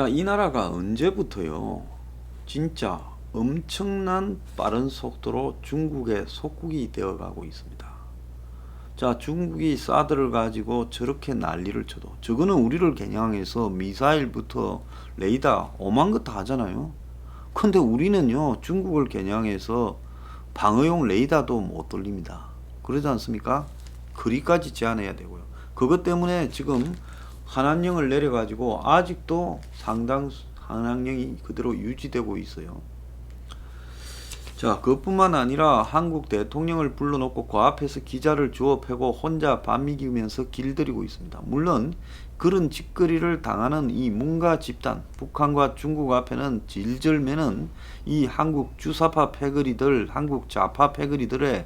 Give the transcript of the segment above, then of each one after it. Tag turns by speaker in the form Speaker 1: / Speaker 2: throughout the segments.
Speaker 1: 자, 이 나라가 언제부터요, 진짜 엄청난 빠른 속도로 중국의 속국이 되어 가고 있습니다. 자, 중국이 사드를 가지고 저렇게 난리를 쳐도, 저거는 우리를 겨냥해서 미사일부터 레이더 오만 것 다 하잖아요. 근데 우리는요, 중국을 겨냥해서 방어용 레이더도 못 돌립니다. 그러지 않습니까? 거리까지 제한해야 되고요. 그것 때문에 지금 한한령을 내려가지고 아직도 상당수 한한령이 그대로 유지되고 있어요. 자, 그것뿐만 아니라 한국 대통령을 불러놓고 그 앞에서 기자를 주워 패고 혼자 반미기면서 길들이고 있습니다. 물론 그런 짓거리를 당하는 이 문가 집단, 북한과 중국 앞에는 질질 매는 이 한국 주사파 패거리들, 한국 좌파 패거리들의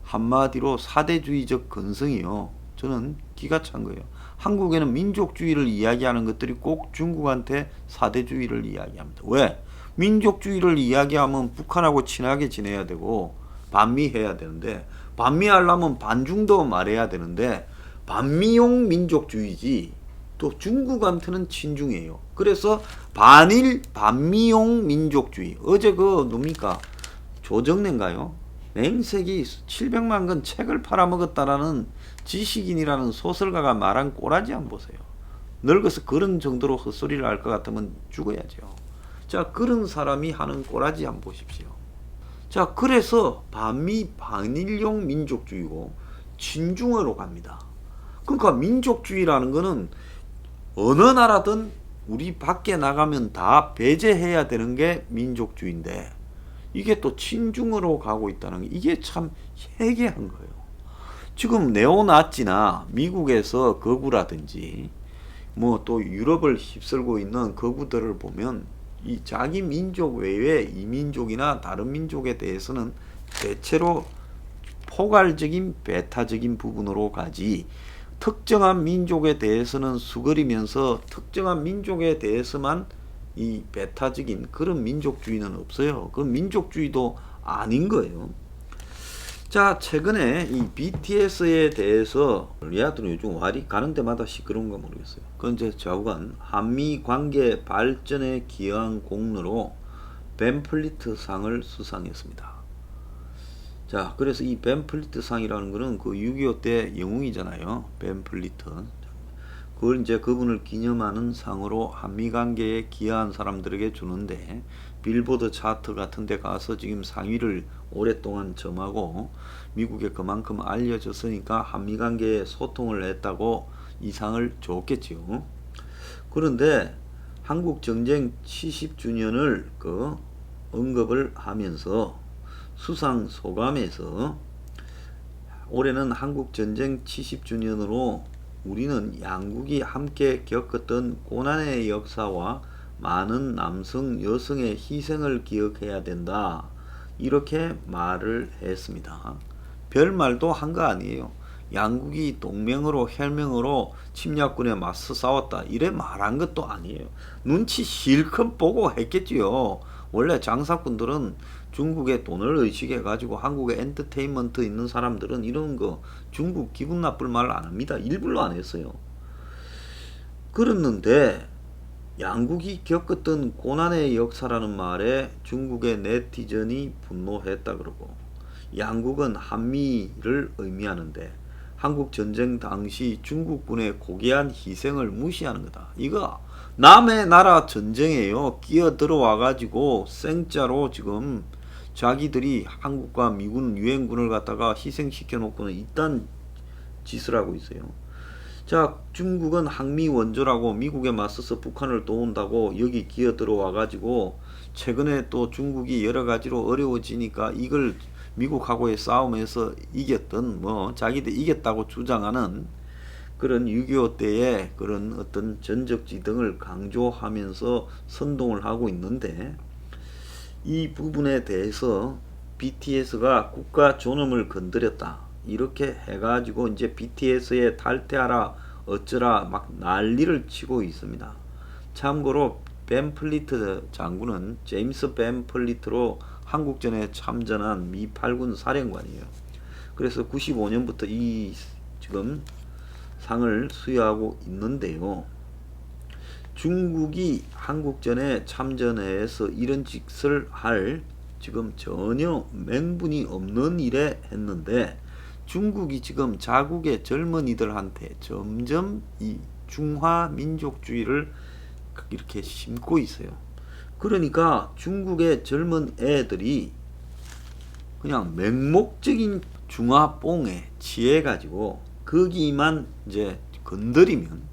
Speaker 1: 한마디로 사대주의적 근성이요, 저는 기가 찬 거예요. 한국에는 민족주의를 이야기하는 것들이 꼭 중국한테 사대주의를 이야기합니다. 왜? 민족주의를 이야기하면 북한하고 친하게 지내야 되고 반미해야 되는데, 반미하려면 반중도 말해야 되는데 반미용 민족주의지 또 중국한테는 친중이에요. 그래서 반일 반미용 민족주의. 어제 그 뭡니까, 조정래인가요? 맹세기 700만 권 책을 팔아먹었다라는 지식인이라는 소설가가 말한 꼬라지 안 보세요. 늙어서 그런 정도로 헛소리를 할 것 같으면 죽어야죠. 자, 그런 사람이 하는 꼬라지 한번 보십시오. 자, 그래서 반미 반일용 민족주의고 친중으로 갑니다. 그러니까 민족주의라는 거는 어느 나라든 우리 밖에 나가면 다 배제해야 되는 게 민족주의인데, 이게 또 친중으로 가고 있다는 게 이게 참 해괴한 거예요. 지금 네오나치나 미국에서 거구라든지 뭐 또 유럽을 휩쓸고 있는 거구들을 보면 이 자기 민족 외에 이민족이나 다른 민족에 대해서는 대체로 포괄적인 배타적인 부분으로 가지, 특정한 민족에 대해서는 수그리면서 특정한 민족에 대해서만 이 배타적인 그런 민족주의는 없어요. 그건 민족주의도 아닌 거예요. 자, 최근에 이 BTS에 대해서 리아드는 요즘 와리 가는 데마다 시끄러운가 모르겠어요. 그건 이제 좌우간 한미 관계 발전에 기여한 공로로 벤플리트 상을 수상했습니다. 자, 그래서 이 벤플리트 상이라는 거는 그 6.25 때 영웅이잖아요. 벤플리트. 그걸 이제 그분을 기념하는 상으로 한미 관계에 기여한 사람들에게 주는데, 빌보드 차트 같은 데 가서 지금 상위를 오랫동안 점하고 미국에 그만큼 알려졌으니까 한미 관계에 소통을 했다고 이 상을 줬겠지요. 그런데 한국 정쟁 70주년을 그 언급을 하면서 수상 소감에서, 올해는 한국 전쟁 70주년으로 우리는 양국이 함께 겪었던 고난의 역사와 많은 남성, 여성의 희생을 기억해야 된다, 이렇게 말을 했습니다. 별 말도 한 거 아니에요. 양국이 동맹으로 혈맹으로 침략군에 맞서 싸웠다, 이래 말한 것도 아니에요. 눈치 실컷 보고 했겠지요. 원래 장사꾼들은 중국에 돈을 의식해 가지고 한국에 엔터테인먼트 있는 사람들은 이런 거 중국 기분 나쁠 말 안 합니다. 일부러 안 했어요. 그랬는데 양국이 겪었던 고난의 역사라는 말에 중국의 네티즌이 분노했다 그러고, 양국은 한미를 의미하는데 한국 전쟁 당시 중국군의 고귀한 희생을 무시하는 거다. 이거 남의 나라 전쟁에요 끼어 들어와 가지고 생짜로 지금 자기들이 한국과 미군 유엔군을 갖다가 희생시켜 놓고는 이딴 짓을 하고 있어요. 자, 중국은 항미 원조라고 미국에 맞서서 북한을 도운다고 여기 기어 들어와 가지고 최근에 또 중국이 여러 가지로 어려워지니까 이걸 미국하고의 싸움에서 이겼던, 뭐 자기들 이겼다고 주장하는 그런 6.25 때의 그런 어떤 전적지 등을 강조하면서 선동을 하고 있는데, 이 부분에 대해서 BTS가 국가 존엄을 건드렸다, 이렇게 해가지고 이제 BTS에 탈퇴하라 어쩌라 막 난리를 치고 있습니다. 참고로 벤플리트 장군은 제임스 벤플리트로 한국전에 참전한 미 8군 사령관이에요. 그래서 95년부터 이 지금 상을 수여하고 있는데요. 중국이 한국전에 참전해서 이런 짓을 할 지금 전혀 맹분이 없는 일에 했는데, 중국이 지금 자국의 젊은이들한테 점점 이 중화 민족주의를 이렇게 심고 있어요. 그러니까 중국의 젊은 애들이 그냥 맹목적인 중화뽕에 취해가지고 거기만 이제 건드리면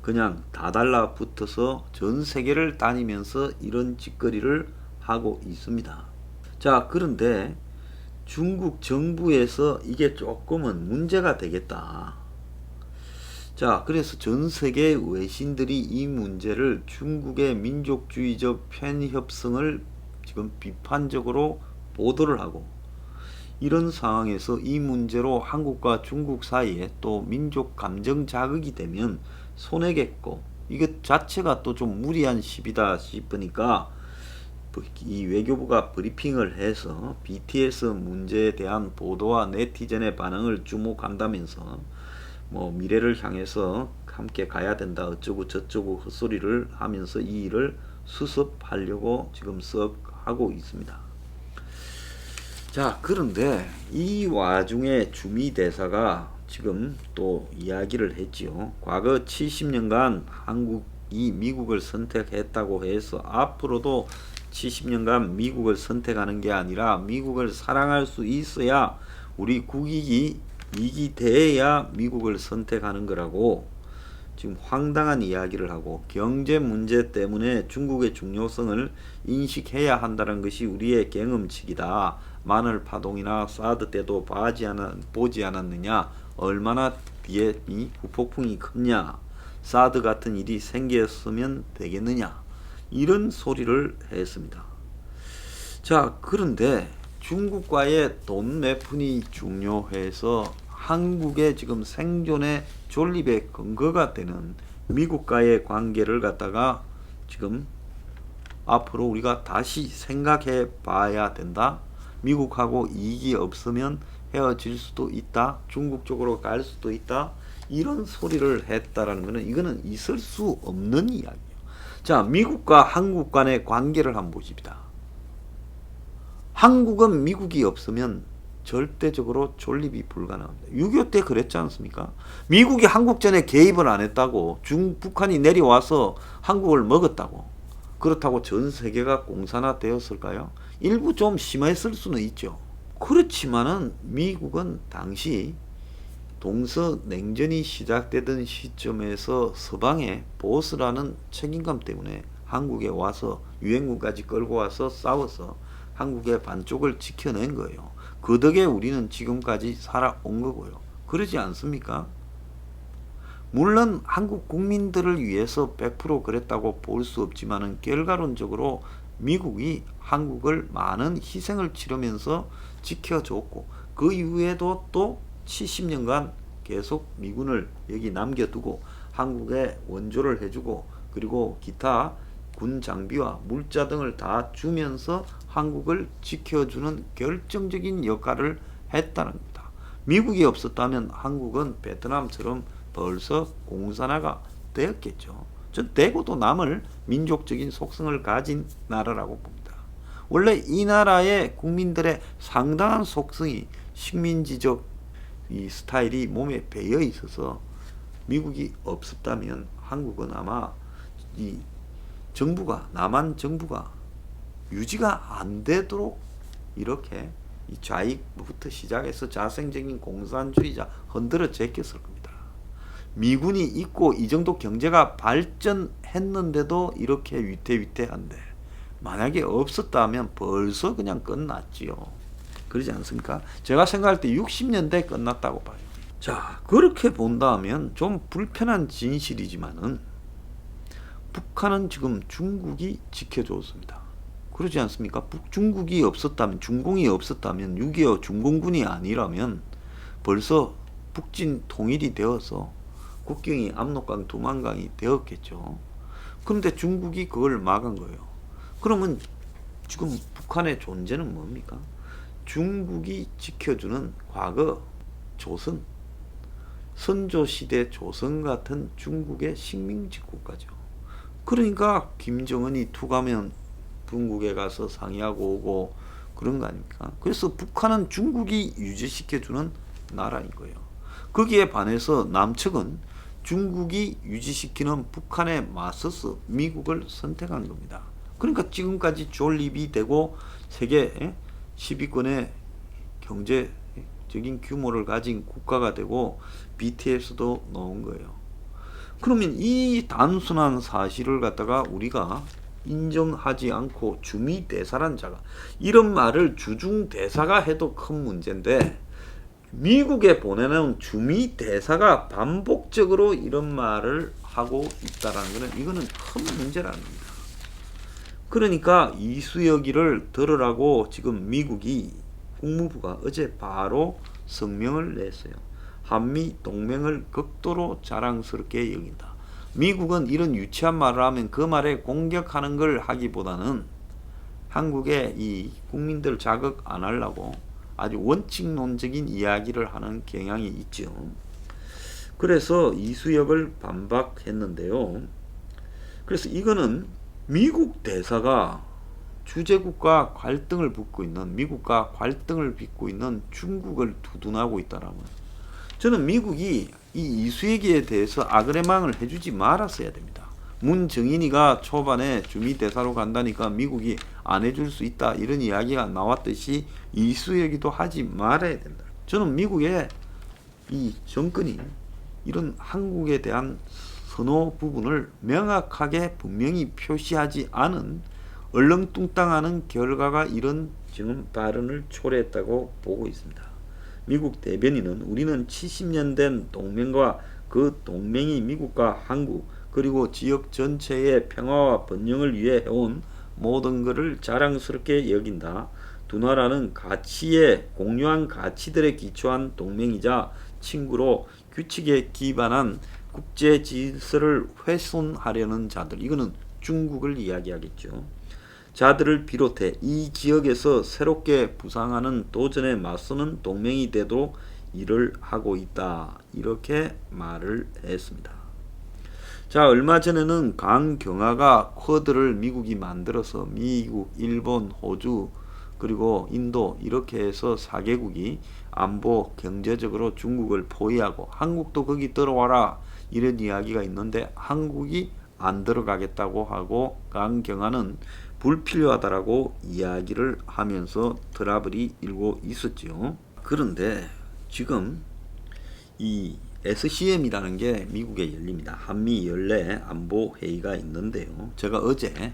Speaker 1: 그냥 다 달라붙어서 전 세계를 다니면서 이런 짓거리를 하고 있습니다. 자, 그런데 중국 정부에서 이게 조금은 문제가 되겠다. 자, 그래서 전 세계 외신들이 이 문제를 중국의 민족주의적 편협성을 지금 비판적으로 보도를 하고, 이런 상황에서 이 문제로 한국과 중국 사이에 또 민족 감정 자극이 되면 손해겠고, 이것 자체가 또 좀 무리한 시비다 싶으니까 이 외교부가 브리핑을 해서 BTS 문제에 대한 보도와 네티즌의 반응을 주목한다면서 뭐 미래를 향해서 함께 가야 된다 어쩌고 저쩌고 헛소리를 하면서 이 일을 수습하려고 지금 썩 하고 있습니다. 자, 그런데 이 와중에 주미 대사가 지금 또 이야기를 했지요. 과거 70년간 한국이 미국을 선택했다고 해서 앞으로도 70년간 미국을 선택하는 게 아니라 미국을 사랑할 수 있어야, 우리 국익이 이익이 돼야 미국을 선택하는 거라고 지금 황당한 이야기를 하고, 경제 문제 때문에 중국의 중요성을 인식해야 한다는 것이 우리의 경험칙이다. 마늘 파동이나 사드 때도 보지 않았느냐. 얼마나 뒤에 이 후폭풍이 컸냐. 사드 같은 일이 생겼으면 되겠느냐. 이런 소리를 했습니다. 자, 그런데 중국과의 돈 매푼이 중요해서 한국의 지금 생존의 존립의 근거가 되는 미국과의 관계를 갖다가 지금 앞으로 우리가 다시 생각해 봐야 된다. 미국하고 이익이 없으면 헤어질 수도 있다. 중국 쪽으로 갈 수도 있다. 이런 소리를 했다라는 것은 이거는 있을 수 없는 이야기예요. 자, 미국과 한국 간의 관계를 한번 보십시다. 한국은 미국이 없으면 절대적으로 존립이 불가능합니다. 6.25 때 그랬지 않습니까? 미국이 한국전에 개입을 안 했다고, 북한이 내려와서 한국을 먹었다고, 그렇다고 전 세계가 공산화 되었을까요? 일부 좀 심했을 수는 있죠. 그렇지만은 미국은 당시 동서냉전이 시작되던 시점에서 서방의 보스라는 책임감 때문에 한국에 와서 유엔군까지 끌고 와서 싸워서 한국의 반쪽을 지켜낸 거예요. 그 덕에 우리는 지금까지 살아온 거고요. 그러지 않습니까? 물론 한국 국민들을 위해서 100% 그랬다고 볼 수 없지만은 결과론적으로 미국이 한국을 많은 희생을 치르면서 지켜줬고, 그 이후에도 또 70년간 계속 미군을 여기 남겨두고 한국에 원조를 해주고, 그리고 기타 군 장비와 물자 등을 다 주면서 한국을 지켜주는 결정적인 역할을 했다는 겁니다. 미국이 없었다면 한국은 베트남처럼 벌써 공산화가 되었겠죠. 전 대구도 남을 민족적인 속성을 가진 나라라고 봅니다. 원래 이 나라의 국민들의 상당한 속성이 식민지적 이 스타일이 몸에 배어 있어서 미국이 없었다면 한국은 아마 이 정부가, 남한 정부가 유지가 안 되도록 이렇게 이 좌익부터 시작해서 자생적인 공산주의자 흔들어 제꼈을 겁니다. 미군이 있고 이 정도 경제가 발전했는데도 이렇게 위태위태한데, 만약에 없었다면 벌써 그냥 끝났지요. 그러지 않습니까? 제가 생각할 때 60년대 끝났다고 봐요. 자, 그렇게 본다면 좀 불편한 진실이지만은 북한은 지금 중국이 지켜줬습니다. 그러지 않습니까? 중국이 없었다면, 중공이 없었다면, 6.25 중공군이 아니라면 벌써 북진 통일이 되어서 국경이 압록강, 두만강이 되었겠죠. 그런데 중국이 그걸 막은 거예요. 그러면 지금 북한의 존재는 뭡니까? 중국이 지켜주는 과거 조선, 선조시대 조선 같은 중국의 식민지 국가죠. 그러니까 김정은이 투가면 중국에 가서 상의하고 오고 그런 거 아닙니까? 그래서 북한은 중국이 유지시켜주는 나라인 거예요. 거기에 반해서 남측은 중국이 유지시키는 북한에 맞서서 미국을 선택한 겁니다. 그러니까 지금까지 존립이 되고 세계 10위권의 경제적인 규모를 가진 국가가 되고 BTS도 나온 거예요. 그러면 이 단순한 사실을 갖다가 우리가 인정하지 않고 주미대사란 자가, 이런 말을 주중대사가 해도 큰 문제인데 미국에 보내는 주미대사가 반복적으로 이런 말을 하고 있다라는 것은 이거는 큰 문제라는 겁니다. 그러니까 이수혁이를 들으라고 지금 미국이 국무부가 어제 바로 성명을 냈어요. 한미 동맹을 극도로 자랑스럽게 여긴다. 미국은 이런 유치한 말을 하면 그 말에 공격하는 걸 하기보다는 한국의 이 국민들 자극 안 하려고 아주 원칙론적인 이야기를 하는 경향이 있죠. 그래서 이수혁을 반박했는데요. 그래서 이거는 미국 대사가 주재국과 갈등을 빚고 있는, 미국과 갈등을 빚고 있는 중국을 두둔하고 있다라면, 저는 미국이 이 이수혁에 대해서 아그레망을 해주지 말았어야 됩니다. 문정인이가 초반에 주미대사로 간다니까 미국이 안 해줄 수 있다 이런 이야기가 나왔듯이 이수혁이도 하지 말아야 된다. 저는 미국의 이 정권이 이런 한국에 대한 선호 부분을 명확하게 분명히 표시하지 않은 얼렁뚱땅하는 결과가 이런 지금 발언을 초래했다고 보고 있습니다. 미국 대변인은 우리는 70년 된 동맹과 그 동맹이 미국과 한국 그리고 지역 전체의 평화와 번영을 위해 해온 모든 것을 자랑스럽게 여긴다. 두 나라는 가치에 공유한 가치들에 기초한 동맹이자 친구로 규칙에 기반한 국제 질서를 훼손하려는 자들, 이거는 중국을 이야기하겠죠. 자들을 비롯해 이 지역에서 새롭게 부상하는 도전에 맞서는 동맹이 되도록 일을 하고 있다. 이렇게 말을 했습니다. 자, 얼마 전에는 강경화가 쿼드를 미국이 만들어서 미국, 일본, 호주 그리고 인도 이렇게 해서 4개국이 안보 경제적으로 중국을 포위하고 한국도 거기 들어와라 이런 이야기가 있는데 한국이 안 들어가겠다고 하고 강경화는 불필요하다라고 이야기를 하면서 트러블이 일고 있었죠. 그런데 지금 이 SCM이라는 게 미국에 열립니다. 한미 연례 안보 회의가 있는데요. 제가 어제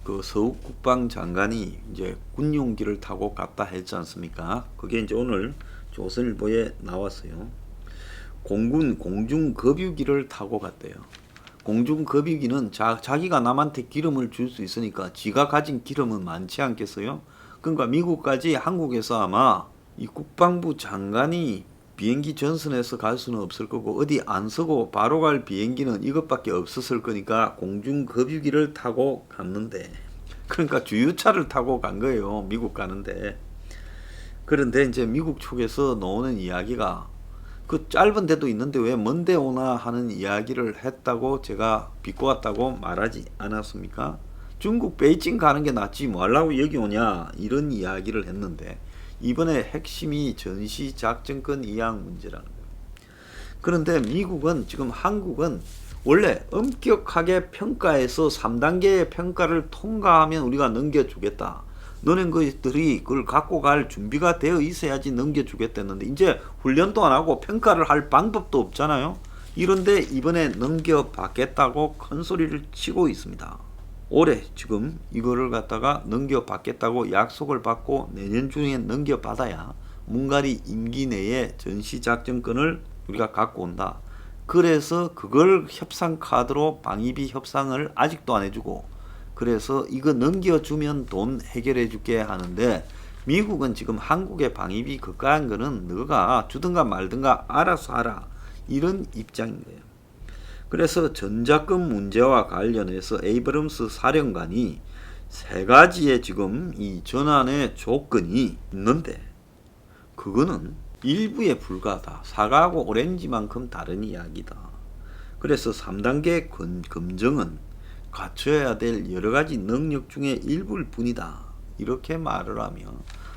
Speaker 1: 그 서욱 국방장관이 이제 군용기를 타고 갔다 했지 않습니까? 그게 이제 오늘 조선일보에 나왔어요. 공군 공중급유기를 타고 갔대요. 공중급유기는 자기가 남한테 기름을 줄 수 있으니까 지가 가진 기름은 많지 않겠어요? 그러니까 미국까지 한국에서 아마 이 국방부 장관이 비행기 전선에서 갈 수는 없을 거고 어디 안 서고 바로 갈 비행기는 이것밖에 없었을 거니까 공중급유기를 타고 갔는데, 그러니까 주유차를 타고 간 거예요. 미국 가는데. 그런데 이제 미국 쪽에서 나오는 이야기가 그 짧은 데도 있는데 왜 먼데 오나 하는 이야기를 했다고 제가 비꼬았다고 말하지 않았습니까? 중국 베이징 가는 게 낫지 뭐 하려고 여기 오냐 이런 이야기를 했는데 이번에 핵심이 전시작전권 이양 문제라는 거예요. 그런데 미국은 지금 한국은 원래 엄격하게 평가해서 3단계의 평가를 통과하면 우리가 넘겨주겠다. 너네 것들이 그걸 갖고 갈 준비가 되어 있어야지 넘겨주겠다는데 이제 훈련도 안 하고 평가를 할 방법도 없잖아요. 이런데 이번에 넘겨받겠다고 큰 소리를 치고 있습니다. 올해 지금 이거를 갖다가 넘겨받겠다고 약속을 받고 내년 중에 넘겨받아야 문가리 임기 내에 전시작전권을 우리가 갖고 온다. 그래서 그걸 협상 카드로 방위비 협상을 아직도 안 해주고, 그래서 이거 넘겨주면 돈 해결해 줄게 하는데 미국은 지금 한국의 방위비 그까한 거는 너가 주든가 말든가 알아서 하라 이런 입장인 거예요. 그래서 전작권 문제와 관련해서 에이브럼스 사령관이 세 가지의 지금 이 전환의 조건이 있는데 그거는 일부에 불과하다. 사과하고 오렌지만큼 다른 이야기다. 그래서 3단계 검증은 갖춰야 될 여러 가지 능력 중에 일부일 뿐이다. 이렇게 말을 하며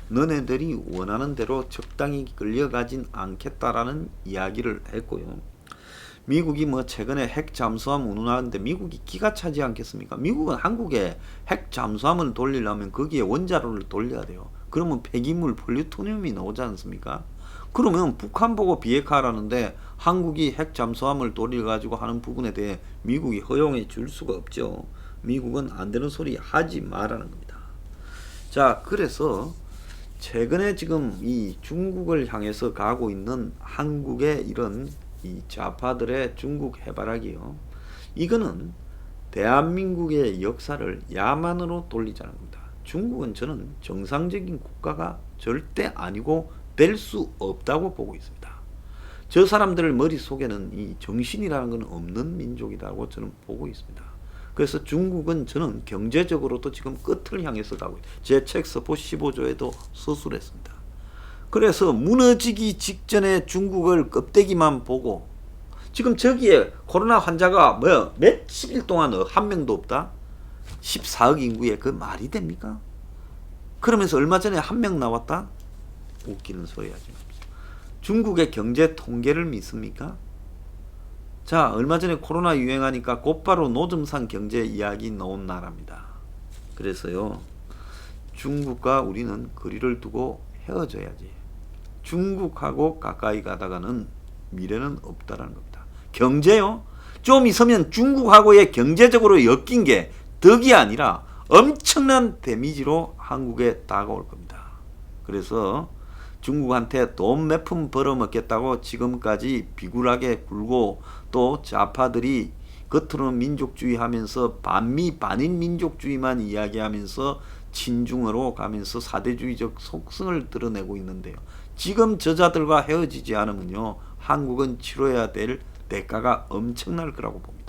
Speaker 1: 너네들이 원하는 대로 적당히 끌려가진 않겠다라는 이야기를 했고요. 미국이 뭐 최근에 핵 잠수함 운운하는데 미국이 기가 차지 않겠습니까? 미국은 한국에 핵 잠수함을 돌리려면 거기에 원자로를 돌려야 돼요. 그러면 폐기물 플루토늄이 나오지 않습니까? 그러면 북한 보고 비핵화라는데 한국이 핵 잠수함을 돌려가지고 하는 부분에 대해 미국이 허용해 줄 수가 없죠. 미국은 안 되는 소리 하지 말라는 겁니다. 자, 그래서 최근에 지금 이 중국을 향해서 가고 있는 한국의 이런 이 좌파들의 중국 해바라기요. 이거는 대한민국의 역사를 야만으로 돌리자는 겁니다. 중국은 저는 정상적인 국가가 절대 아니고 될 수 없다고 보고 있습니다. 저 사람들 머릿속에는 이 정신이라는 건 없는 민족이라고 저는 보고 있습니다. 그래서 중국은 저는 경제적으로도 지금 끝을 향해서 가고 있다. 제 책 서포 15조에도 서술했습니다. 그래서 무너지기 직전에 중국을 껍데기만 보고 지금 저기에 코로나 환자가 뭐 며칠 동안 한 명도 없다? 14억 인구에 그 말이 됩니까? 그러면서 얼마 전에 한 명 나왔다? 웃기는 소리 하지 맙니다. 중국의 경제 통계를 믿습니까? 자, 얼마 전에 코로나 유행하니까 곧바로 노점상 경제 이야기 나온 나라입니다. 그래서요, 중국과 우리는 거리를 두고 헤어져야지. 중국하고 가까이 가다가는 미래는 없다라는 겁니다. 경제요? 좀 있으면 중국하고의 경제적으로 엮인 게 덕이 아니라 엄청난 데미지로 한국에 다가올 겁니다. 그래서 중국한테 돈 몇 푼 벌어먹겠다고 지금까지 비굴하게 굴고 또 좌파들이 겉으로는 민족주의 하면서 반미 반인 민족주의만 이야기하면서 친중으로 가면서 사대주의적 속성을 드러내고 있는데요. 지금 저자들과 헤어지지 않으면요, 한국은 치러야 될 대가가 엄청날 거라고 봅니다.